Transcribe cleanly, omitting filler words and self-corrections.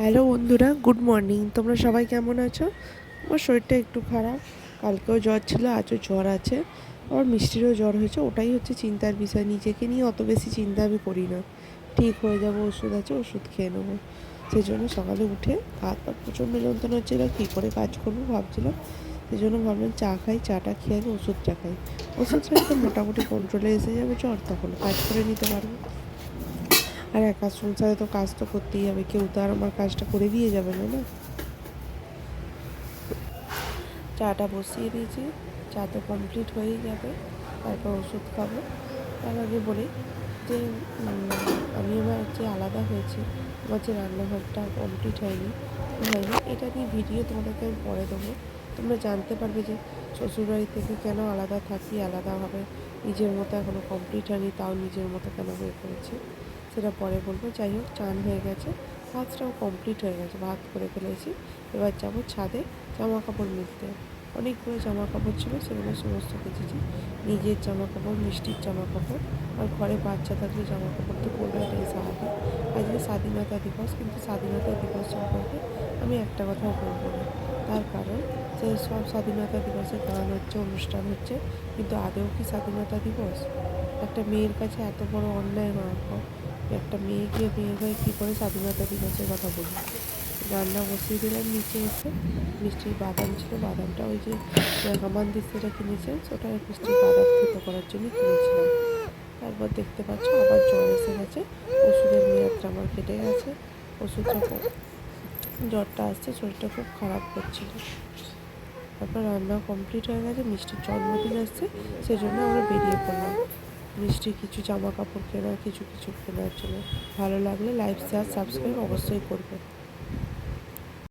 Hello বন্ধুরা, good morning. তোমরা সবাই কেমন আছো? আমার শরীরটা একটু খারাপ। কালকেও জ্বর ছিল, আজও জ্বর আছে। আমার মিষ্টিরও জ্বর হয়েছে। ওটাই হচ্ছে চিন্তার বিষয়। নিজেকে নিয়ে অত বেশি চিন্তা আমি করি না। ঠিক হয়ে যাবো, ওষুধ আছে, ওষুধ খেয়ে নেবো। সেই জন্য সকালে উঠে হাত পা প্রচণ্ড যন্ত্রণা হচ্ছিলো, কী করে কাজ করবো ভাবছিলাম। সেই জন্য ভাবলাম চা খাই, চাটা খেয়ে আগে ওষুধটা খাই। ওষুধটা তো মোটামুটি কন্ট্রোলে এসে যাবে জ্বর, তখন কাজ করে নিতে পারবো। আর একা সংসারে তো কাজ তো করতেই হবে, কেউ তো আর আমার কাজটা করে দিয়ে যাবে না, না। চাটা বসিয়ে দিয়েছি, চা তো কমপ্লিট হয়েই যাবে, তারপর ওষুধ খাবো। তার আগে বলি যে আমি আমার যে আলাদা হয়েছি, আমার যে রান্নাঘরটা কমপ্লিট হয়নি, এটা নিয়ে ভিডিও তোমাদেরকে আমি পরে দেবো। তোমরা জানতে পারবে যে শ্বশুরবাড়ি থেকে কেন আলাদা থাকি, আলাদাভাবে নিজের মতো এখনও কমপ্লিট হয়নি, তাও নিজের মতো কেন হয়ে পড়েছি, সেটা পরে বলবো। যাই হোক, চান হয়ে গেছে, ভাতটাও কমপ্লিট হয়ে গেছে, ভাত করে ফেলেছি। এবার যাবো ছাদে জামা কাপড় মিলতে। অনেকগুলো জামা কাপড় ছিল, সেগুলো সমস্ত কেচেছি। নিজের জামা কাপড়, মিষ্টির জামা কাপড়, আর ঘরে বাচ্চা থাকলে জামা কাপড় তো পরবে, এটাই স্বাভাবিক। আজকে স্বাধীনতা দিবস, কিন্তু স্বাধীনতা দিবস সম্পর্কে আমি একটা কথাও বলবো না। তার কারণ যে সব স্বাধীনতা দিবসে গান হচ্ছে, অনুষ্ঠান হচ্ছে, কিন্তু আদৌ কি স্বাধীনতা দিবস? একটা মেয়ের কাছে এত বড় অন্যায় হওয়ার পর একটা মেয়েকে মেয়ে হয়ে কী করে স্বাধীনতা দিবসের কথা বলবো। রান্না বসিয়ে দিলাম নিচে এসে। মিষ্টির বাদাম ছিল, বাদামটা ওই যে হামান দিস যেটা কিনেছে, ওটা মিষ্টির বাদাম থেতো করার জন্য কিনেছিলাম। তারপর দেখতে পাচ্ছ আবার জ্বর এসে গেছে, ওষুধের মেয়াদটা আমার কেটে গেছে। ওষুধটা জ্বরটা আসছে, শরীরটা খুব খারাপ করছিল। তারপর রান্না কমপ্লিট হয়ে গেছে, মিষ্টির জন্মদিন আসছে, সেজন্য আমরা বেরিয়ে পড়লাম মিষ্টির কিছু জামা কাপড় কেনা, কিছু কেনার জন্য। ভালো লাগলে লাইক, শেয়ার, সাবস্ক্রাইব অবশ্যই করবে।